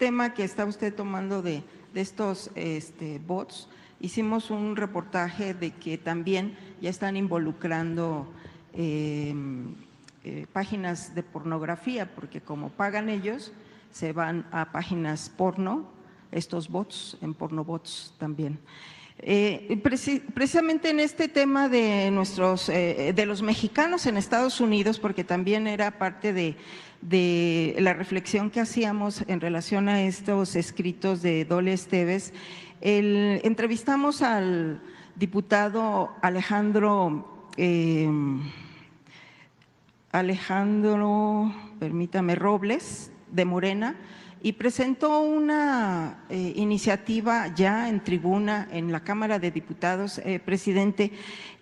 tema que está usted tomando de estos bots, hicimos un reportaje de que también ya están involucrando páginas de pornografía, porque como pagan ellos, se van a páginas porno, estos bots, en pornobots también. Precisamente en este tema de de los mexicanos en Estados Unidos, porque también era parte de la reflexión que hacíamos en relación a estos escritos de Dole Esteves, entrevistamos al diputado permítame, Robles, de Morena, y presentó una iniciativa ya en tribuna en la Cámara de Diputados, presidente,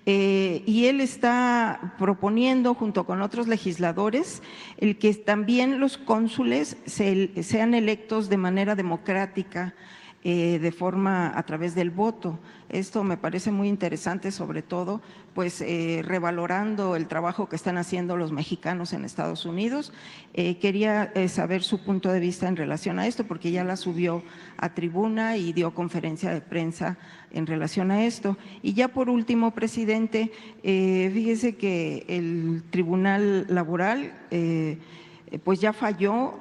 y él está proponiendo junto con otros legisladores el que también los cónsules sean electos de manera democrática, de forma a través del voto. Esto me parece muy interesante, sobre todo pues revalorando el trabajo que están haciendo los mexicanos en Estados Unidos. Quería saber su punto de vista en relación a esto, porque ya la subió a tribuna y dio conferencia de prensa en relación a esto. Y ya por último, presidente, fíjese que el Tribunal Laboral pues ya falló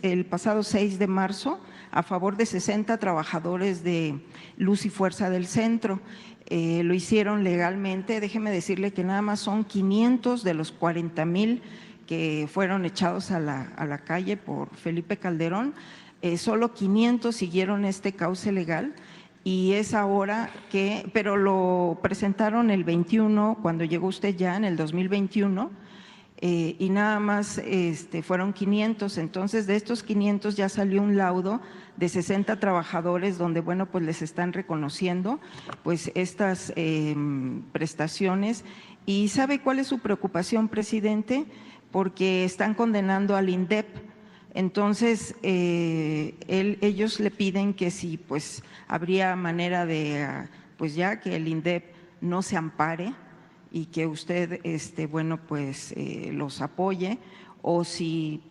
el pasado 6 de marzo a favor de 60 trabajadores de Luz y Fuerza del Centro. Lo hicieron legalmente. Déjeme decirle que nada más son 500 de los 40,000 que fueron echados a la calle por Felipe Calderón, solo 500 siguieron este cauce legal. Y es ahora pero lo presentaron el 21, cuando llegó usted ya en el 2021, y nada más fueron 500. Entonces de estos 500 ya salió un laudo de 60 trabajadores donde, bueno, pues les están reconociendo pues estas prestaciones. ¿Y sabe cuál es su preocupación, presidente? Porque están condenando al INDEP. Entonces ellos le piden que si pues habría manera de pues ya que el INDEP no se ampare y que usted bueno pues los apoye, o si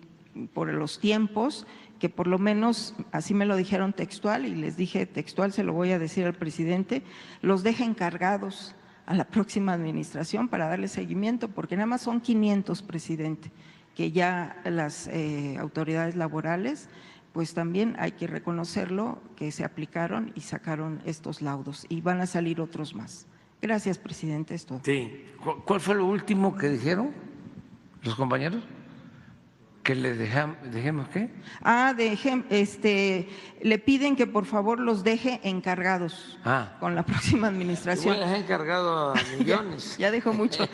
por los tiempos, que por lo menos, así me lo dijeron textual y les dije textual, se lo voy a decir al presidente, los deje encargados a la próxima administración para darle seguimiento, porque nada más son 500, presidente, que ya las autoridades laborales pues también hay que reconocerlo, que se aplicaron y sacaron estos laudos, y van a salir otros más. Gracias, presidente, es todo. Sí. ¿Cuál fue lo último que dijeron los compañeros? ¿Que le dejemos qué? Le piden que por favor los deje encargados con la próxima administración. Igual les he encargado a millones. ya dejó mucho,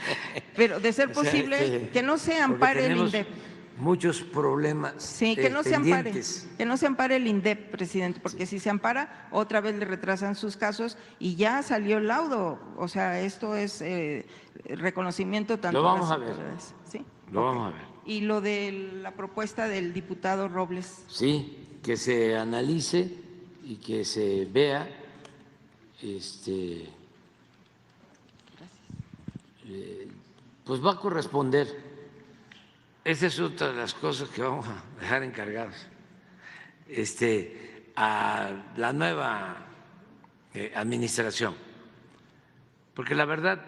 pero de ser posible que no se ampare el INDEP. Muchos problemas. Sí, que no se ampare el INDEP, presidente, porque si se ampara, otra vez le retrasan sus casos y ya salió el laudo. O sea, esto es reconocimiento tanto. Lo vamos a ver. ¿Sí? Lo vamos a ver. Y lo de la propuesta del diputado Robles. Sí, que se analice y que se vea, pues va a corresponder. Esa es otra de las cosas que vamos a dejar encargados a la nueva administración, porque la verdad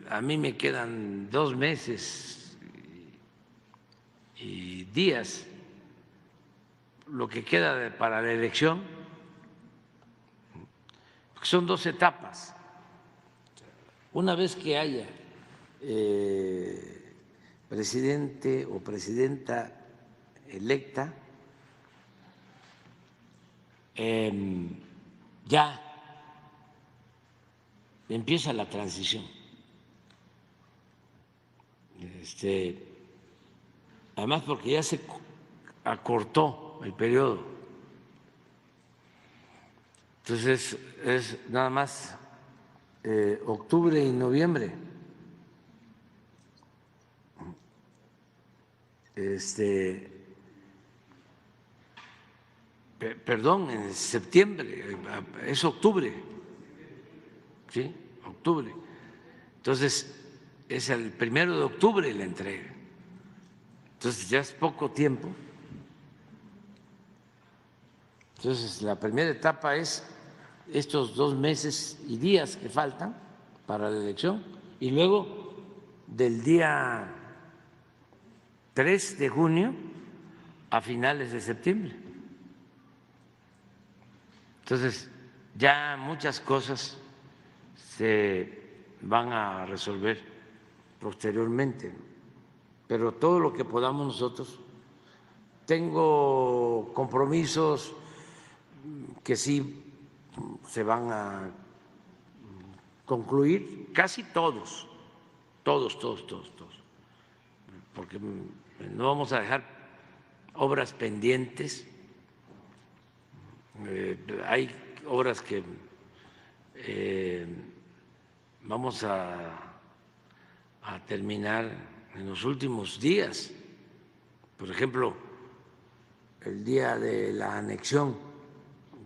a mí me quedan 2 meses y días, lo que queda para la elección, porque son 2 etapas. Una vez que haya presidente o presidenta electa, ya empieza la transición. Además, porque ya se acortó el periodo. Entonces, es nada más octubre y noviembre. Perdón, en septiembre, es octubre, ¿sí? Octubre. Entonces, es el 1 de octubre la entrega. Entonces, ya es poco tiempo Entonces, la primera etapa es estos 2 meses y días que faltan para la elección, y luego del día 3 de junio a finales de septiembre. Entonces, ya muchas cosas se van a resolver posteriormente, pero todo lo que podamos nosotros. Tengo compromisos que sí se van a concluir, casi todos, porque no vamos a dejar obras pendientes. Hay obras que vamos a terminar en los últimos días. Por ejemplo, el día de la anexión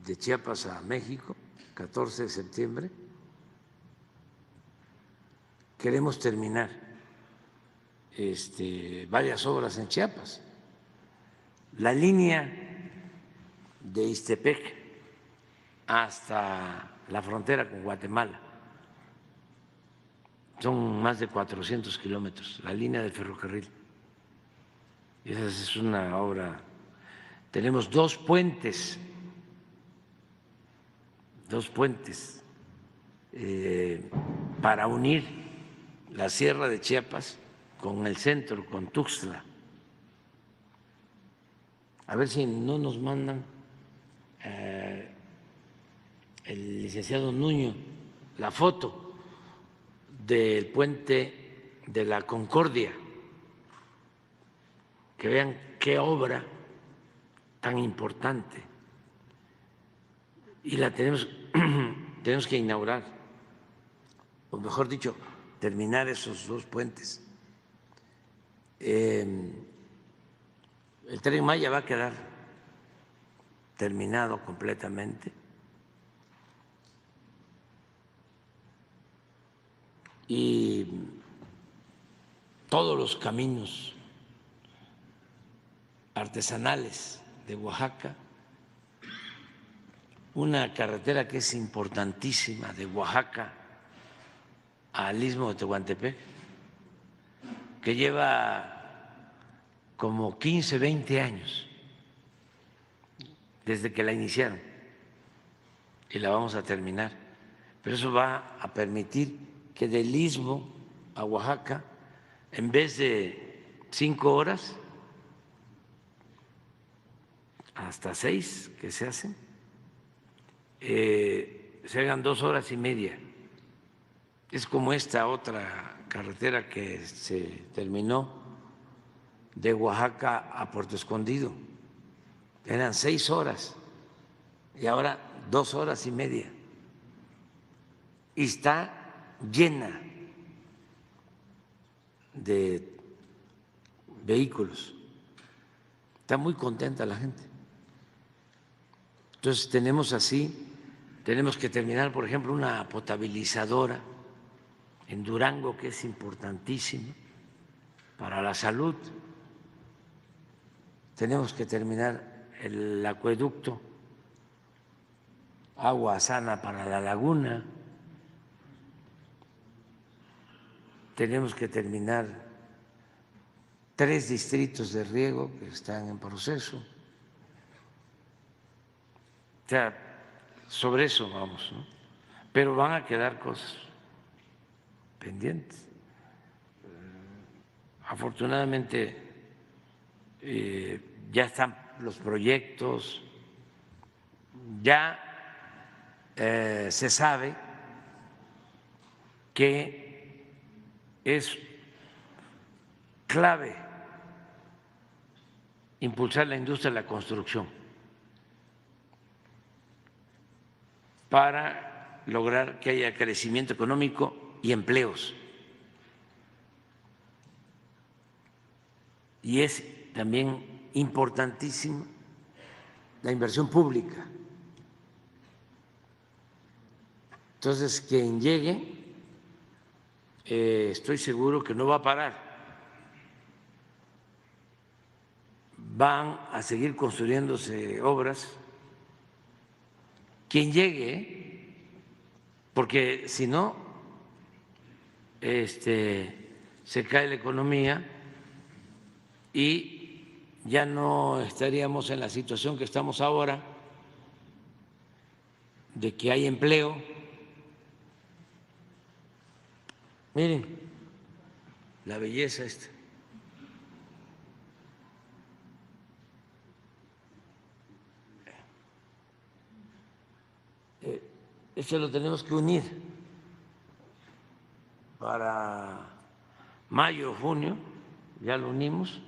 de Chiapas a México, 14 de septiembre, queremos terminar varias obras en Chiapas. La línea de Ixtepec hasta la frontera con Guatemala son más de 400 kilómetros, la línea del ferrocarril. Esa es una obra. Tenemos 2 puentes para unir la sierra de Chiapas con el centro, con Tuxtla. A ver si no nos mandan el licenciado Nuño la foto del puente de la Concordia, que vean qué obra tan importante, y la tenemos que inaugurar, o mejor dicho, terminar esos 2 puentes. El Tren Maya va a quedar terminado completamente, y todos los caminos artesanales de Oaxaca, una carretera que es importantísima de Oaxaca al Istmo de Tehuantepec, que lleva como 15, 20 años desde que la iniciaron, y la vamos a terminar. Pero eso va a permitir que del Istmo a Oaxaca, en vez de 5 horas, hasta 6 que se hacen, se hagan 2 horas y media. Es como esta otra carretera que se terminó de Oaxaca a Puerto Escondido. Eran 6 horas y ahora 2 horas y media. Y está llena de vehículos. Está muy contenta la gente. Entonces tenemos que terminar, por ejemplo, una potabilizadora en Durango, que es importantísima para la salud. Tenemos que terminar el acueducto, agua sana para la laguna. Tenemos que terminar 3 distritos de riego que están en proceso. O sea, sobre eso vamos, ¿no? Pero van a quedar cosas pendientes. Afortunadamente ya están los proyectos, ya se sabe que es clave impulsar la industria de la construcción para lograr que haya crecimiento económico y empleos. Y es también importantísima la inversión pública. Entonces, quien llegue, estoy seguro que no va a parar. Van a seguir construyéndose obras quien llegue, porque si no, se cae la economía y ya no estaríamos en la situación que estamos ahora, de que hay empleo. Miren la belleza esta. Esto lo tenemos que unir para mayo, junio, ya lo unimos.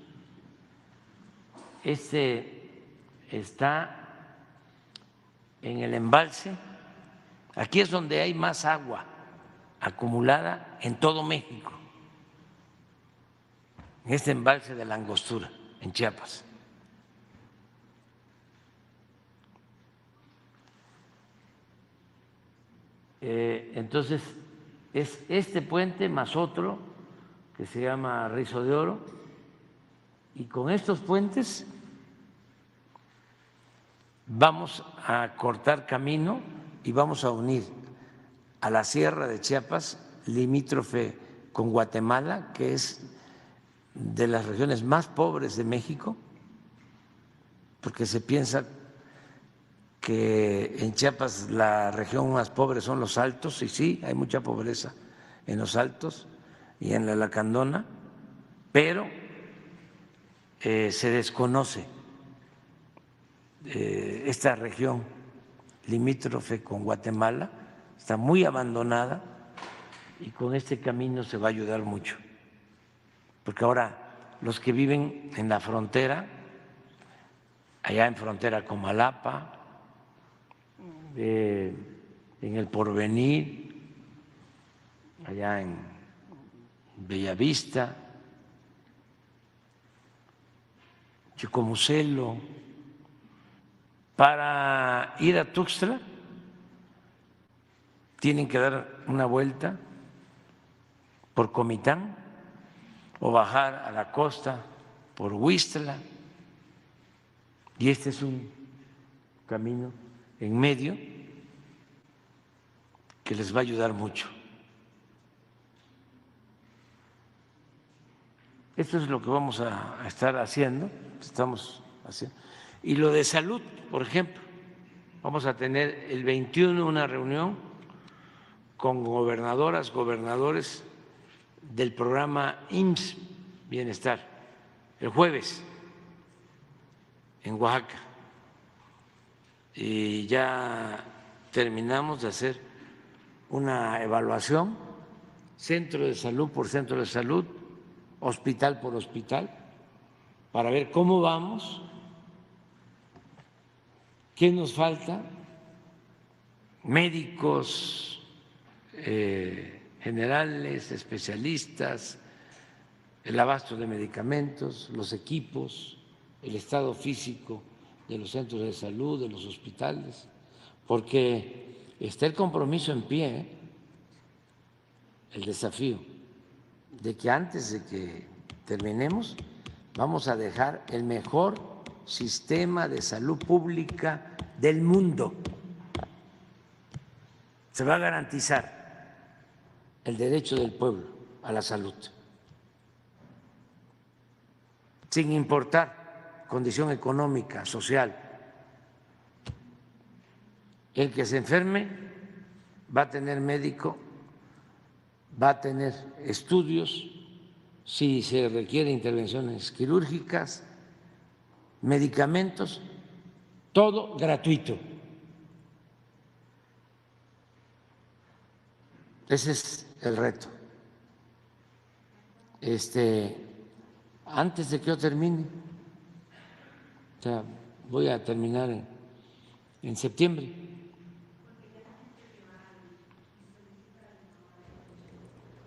Este está en el embalse. Aquí es donde hay más agua acumulada en todo México, en este embalse de la Angostura, en Chiapas. Entonces, es este puente más otro que se llama Rizo de Oro, y con estos puentes vamos a cortar camino y vamos a unir a la Sierra de Chiapas, limítrofe con Guatemala, que es de las regiones más pobres de México, porque se piensa que en Chiapas la región más pobre son los Altos, y sí, hay mucha pobreza en los Altos y en la Lacandona, pero se desconoce esta región limítrofe con Guatemala, está muy abandonada, y con este camino se va a ayudar mucho, porque ahora los que viven en la frontera, allá en frontera con Malapa, en el Porvenir, allá en Bellavista, Chicomucelo, para ir a Tuxtla tienen que dar una vuelta por Comitán o bajar a la costa por Huistla, y este es un camino en medio que les va a ayudar mucho. Esto es lo que vamos a estar haciendo, estamos haciendo. Y lo de salud, por ejemplo, vamos a tener el 21 una reunión con gobernadoras, gobernadores del programa IMSS Bienestar, el jueves en Oaxaca. Y ya terminamos de hacer una evaluación, centro de salud por centro de salud, hospital por hospital, para ver cómo vamos, qué nos falta, médicos generales, especialistas, el abasto de medicamentos, los equipos, el estado físico de los centros de salud, de los hospitales, porque está el compromiso en pie, el desafío de que antes de que terminemos vamos a dejar el mejor sistema de salud pública del mundo. Se va a garantizar el derecho del pueblo a la salud, sin importar condición económica, social. El que se enferme va a tener médico, va a tener estudios, si se requiere intervenciones quirúrgicas, medicamentos, todo gratuito. Ese es el reto. Antes de que yo termine, o sea, voy a terminar en septiembre.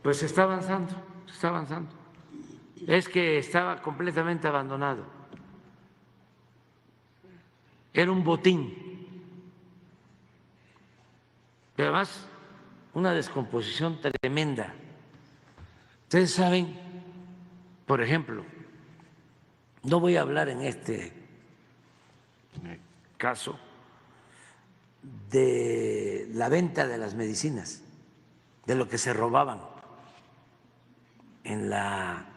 Pues se está avanzando, se está avanzando. Es que estaba completamente abandonado. Era un botín. Pero además, una descomposición tremenda. Ustedes saben, por ejemplo, no voy a hablar en este caso de la venta de las medicinas, de lo que se robaban en la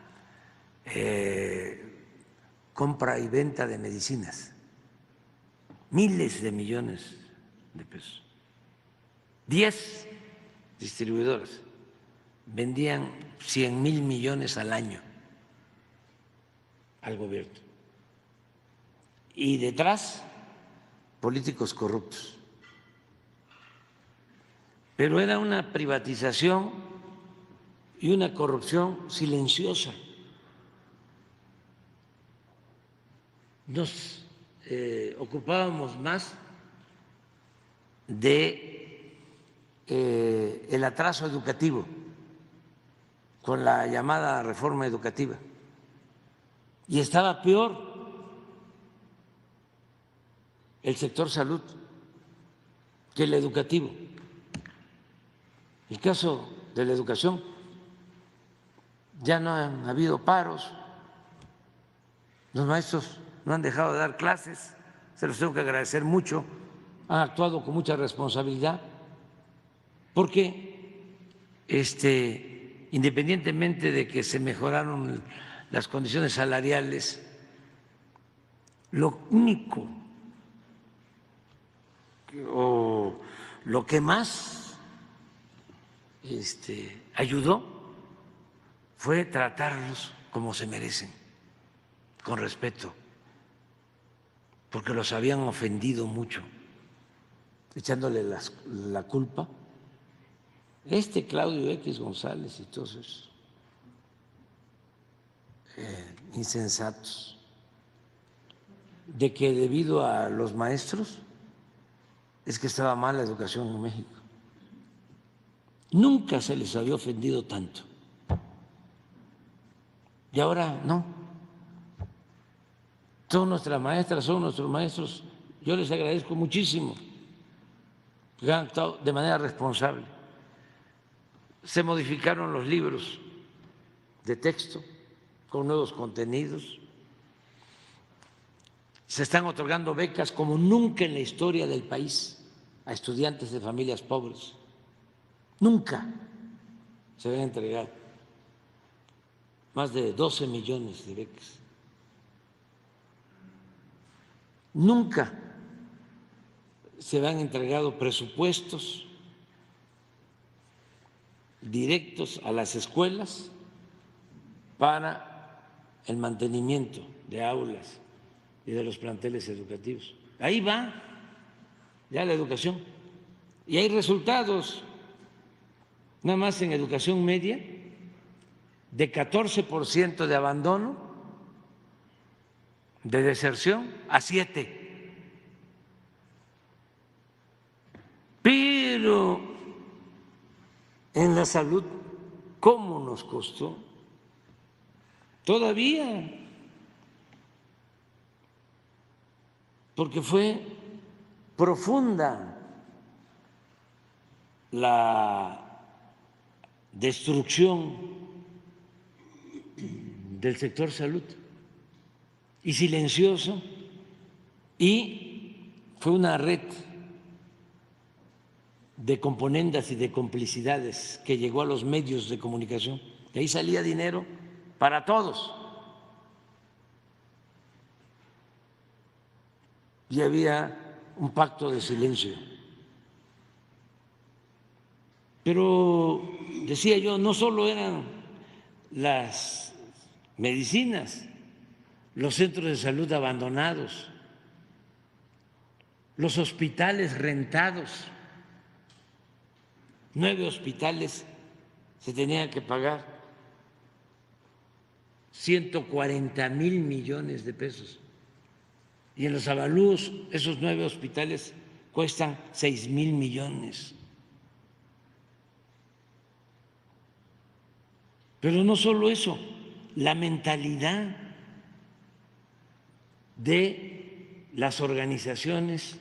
compra y venta de medicinas, miles de millones de pesos. 10 distribuidoras vendían 100,000 millones al año al gobierno. Y detrás, políticos corruptos. Pero era una privatización y una corrupción silenciosa. Nos ocupábamos más de el atraso educativo con la llamada reforma educativa. Y estaba peor el sector salud que el educativo. El caso de la educación, ya no han habido paros, los maestros no han dejado de dar clases, se los tengo que agradecer mucho, han actuado con mucha responsabilidad, porque independientemente de que se mejoraron las condiciones salariales, lo único o lo que más ayudó fue tratarlos como se merecen, con respeto, porque los habían ofendido mucho, echándole la culpa. Claudio X González y todos esos insensatos, de que debido a los maestros es que estaba mal la educación en México. Nunca se les había ofendido tanto. Y ahora no. Son nuestras maestras, son nuestros maestros. Yo les agradezco muchísimo que han actuado de manera responsable. Se modificaron los libros de texto con nuevos contenidos. Se están otorgando becas como nunca en la historia del país a estudiantes de familias pobres. Nunca se habían entregado más de 12 millones de becas. Nunca se habían entregado presupuestos directos a las escuelas para el mantenimiento de aulas y de los planteles educativos. Ahí va ya la educación y hay resultados. Nada más en educación media, de 14% de abandono, de deserción, a 7%. Pero en la salud, ¿cómo nos costó? Todavía, porque fue profunda la destrucción del sector salud y silencioso, y fue una red de componendas y de complicidades que llegó a los medios de comunicación. De ahí salía dinero para todos. Y había un pacto de silencio. Pero, decía yo, no solo eran las medicinas, los centros de salud abandonados, los hospitales rentados. 9 hospitales se tenían que pagar 140,000 millones de pesos. Y en los avalúos, esos 9 hospitales cuestan 6,000 millones. Pero no solo eso, la mentalidad de las organizaciones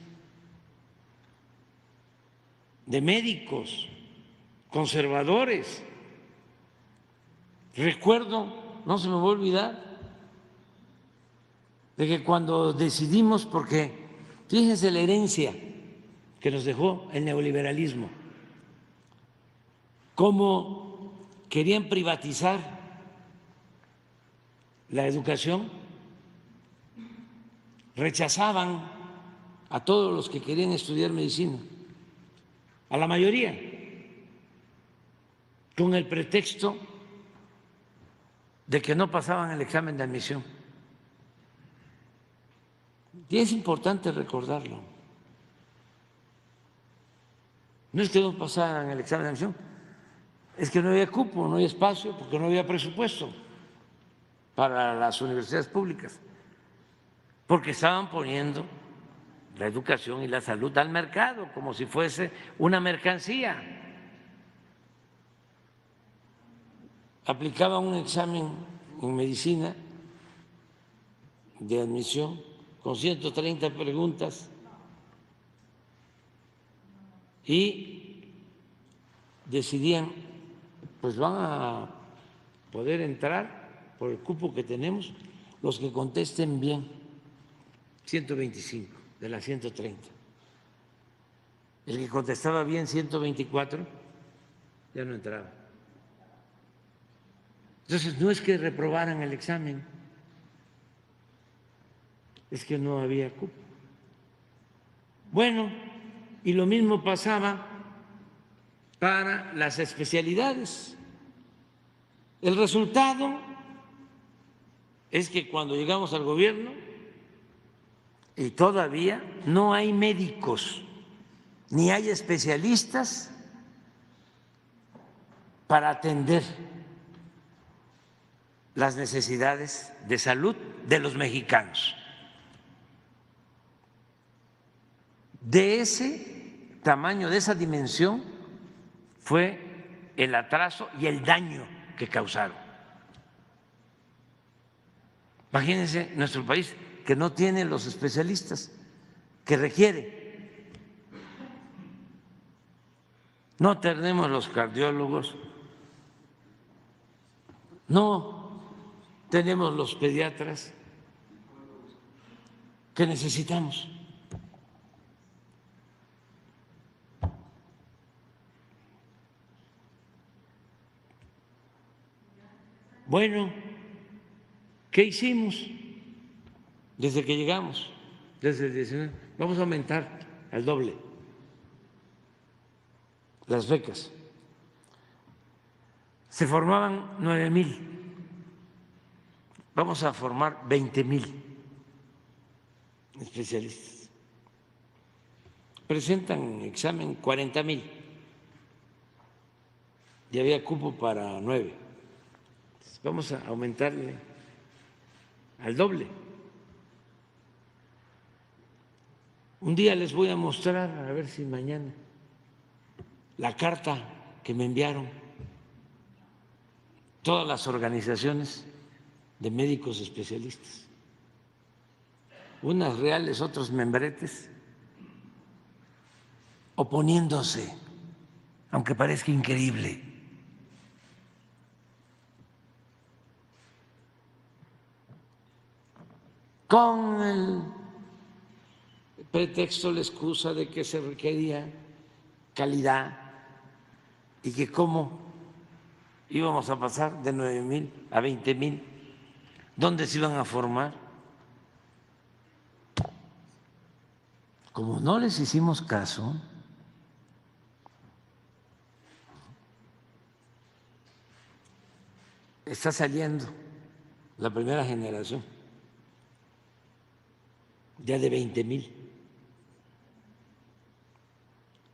de médicos conservadores. Recuerdo, no se me va a olvidar, de que cuando decidimos, porque fíjense la herencia que nos dejó el neoliberalismo, cómo querían privatizar la educación, rechazaban a todos los que querían estudiar medicina, a la mayoría, con el pretexto de que no pasaban el examen de admisión. Y es importante recordarlo. No es que no pasaran el examen de admisión, es que no había cupo, no había espacio, porque no había presupuesto para las universidades públicas, porque estaban poniendo la educación y la salud al mercado como si fuese una mercancía. Aplicaban un examen en medicina de admisión con 130 preguntas y decidían, pues van a poder entrar por el cupo que tenemos los que contesten bien, 125 de las 130. El que contestaba bien, 124, ya no entraba. Entonces, no es que reprobaran el examen, es que no había cupo. Bueno, y lo mismo pasaba para las especialidades. El resultado es que cuando llegamos al gobierno y todavía no hay médicos ni hay especialistas para atender las necesidades de salud de los mexicanos. De ese tamaño, de esa dimensión, fue el atraso y el daño que causaron. Imagínense nuestro país que no tiene los especialistas que requiere. No tenemos los cardiólogos, no tenemos los pediatras que necesitamos. Bueno, ¿qué hicimos desde que llegamos? Desde el 19, vamos a aumentar al doble las becas. Se formaban 9,000. Vamos a formar 20,000 especialistas. Presentan examen 40,000 y había cupo para 9. Vamos a aumentarle al doble. Un día les voy a mostrar, a ver si mañana, la carta que me enviaron todas las organizaciones de médicos especialistas, unas reales, otros membretes, oponiéndose, aunque parezca increíble. Con el pretexto, la excusa de que se requería calidad y que cómo íbamos a pasar de 9,000 a 20,000, ¿dónde se iban a formar? Como no les hicimos caso, está saliendo la primera generación ya de 20,000.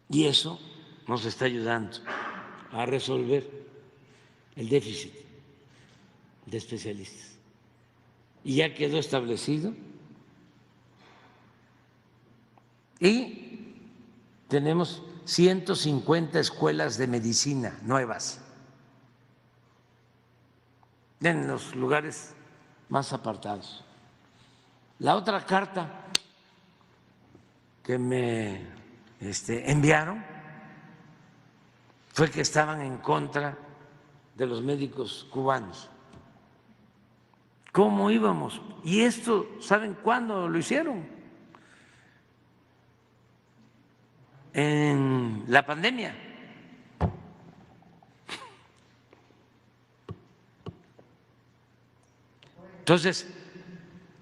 Y eso nos está ayudando a resolver el déficit de especialistas. Y ya quedó establecido. Y tenemos 150 escuelas de medicina nuevas en los lugares más apartados. La otra carta que me enviaron fue que estaban en contra de los médicos cubanos. ¿Cómo íbamos? Y esto, ¿saben cuándo lo hicieron? en la pandemia. Entonces,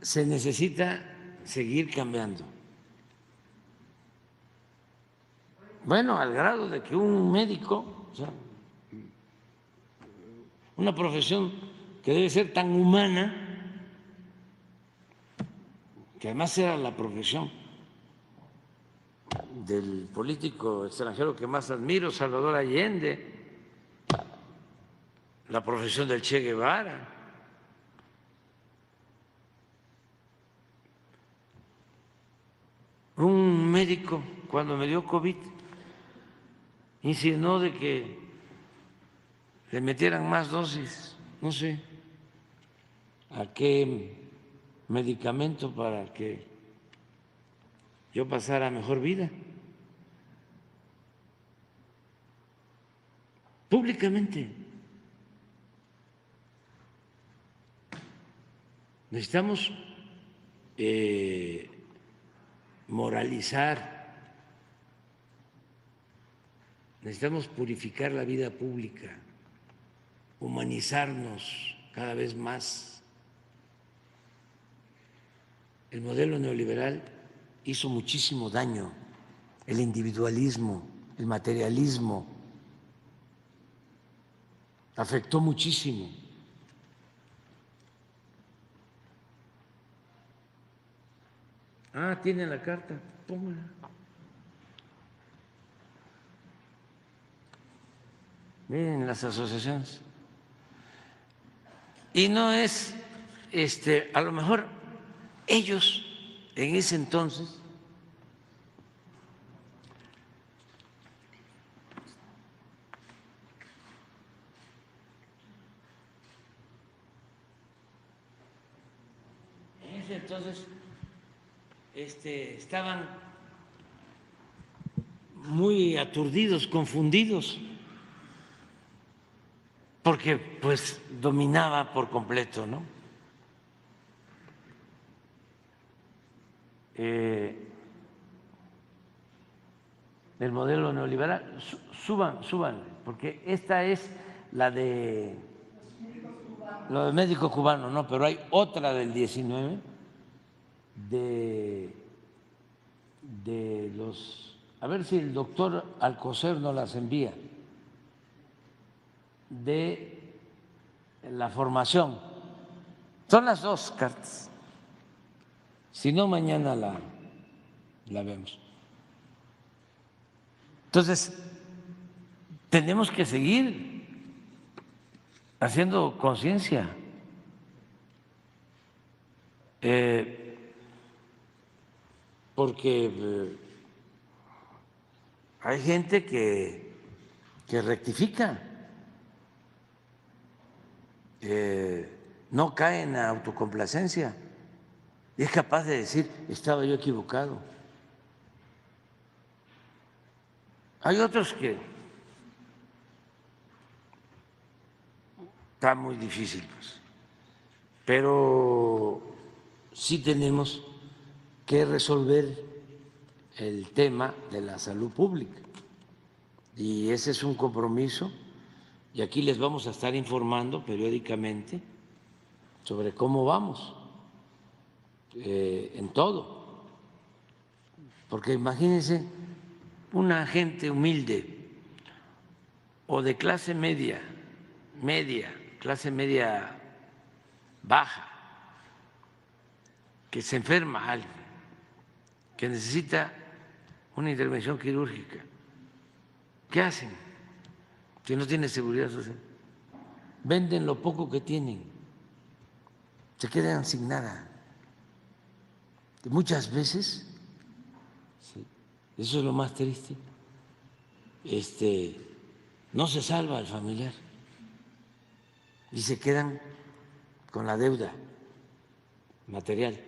se necesita seguir cambiando. Bueno, al grado de que un médico, o sea, una profesión que debe ser tan humana, que además era la profesión del político extranjero que más admiro, Salvador Allende, la profesión del Che Guevara. Un médico, cuando me dio COVID, insinuó de que le metieran más dosis, no sé a qué medicamento para que yo pasara mejor vida. Públicamente. Necesitamos moralizar, necesitamos purificar la vida pública, humanizarnos cada vez más. El modelo neoliberal hizo muchísimo daño, el individualismo, el materialismo, afectó muchísimo. Ah, tiene la carta, póngala. Miren las asociaciones. Y no es, a lo mejor ellos en ese entonces estaban muy aturdidos, confundidos, porque pues dominaba por completo, ¿no? El modelo neoliberal, suban, porque esta es la de lo del médico cubano, no, pero hay otra del 19 de los, a ver si el doctor Alcocer nos las envía, de la formación. Son las dos cartas. Si no, mañana la vemos. Entonces, tenemos que seguir haciendo conciencia. Porque hay gente que rectifica, no cae en la autocomplacencia y es capaz de decir, estaba yo equivocado. Hay otros que está muy difícil, pues, pero sí tenemos que resolver el tema de la salud pública y ese es un compromiso y aquí les vamos a estar informando periódicamente sobre cómo vamos en todo, porque imagínense una gente humilde o de clase media, clase media baja, que se enferma alguien, que necesita una intervención quirúrgica, ¿qué hacen? Si no tiene seguridad social, venden lo poco que tienen, se quedan sin nada. Y muchas veces, sí, eso es lo más triste, no se salva al familiar y se quedan con la deuda material,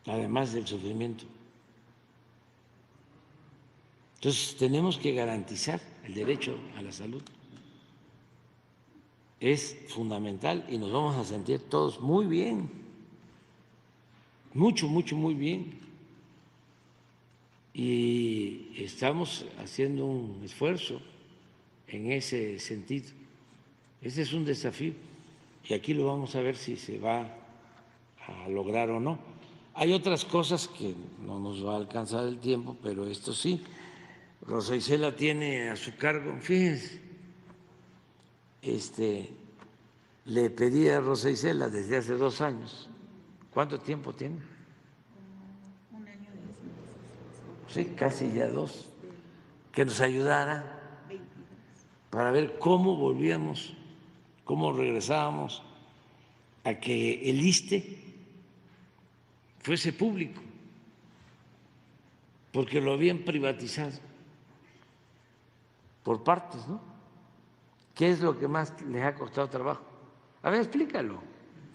además del sufrimiento. Entonces, tenemos que garantizar el derecho a la salud. Es fundamental y nos vamos a sentir todos muy bien, muy bien. y estamos haciendo un esfuerzo en ese sentido. Ese es un desafío y aquí lo vamos a ver si se va a lograr o no. Hay otras cosas que no nos va a alcanzar el tiempo, pero esto sí. Rosa Isela tiene a su cargo, fíjense, le pedí a Rosa Isela desde hace 2 años. ¿Cuánto tiempo tiene? 1 año y 10 meses. Sí, casi ya 2. Que nos ayudara para ver cómo volvíamos, cómo regresábamos a que el ISSSTE fuese público, porque lo habían privatizado por partes, ¿no? ¿Qué es lo que más les ha costado trabajo? A ver, explícalo.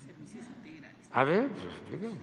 Servicios integrales. A ver, pues explícalo.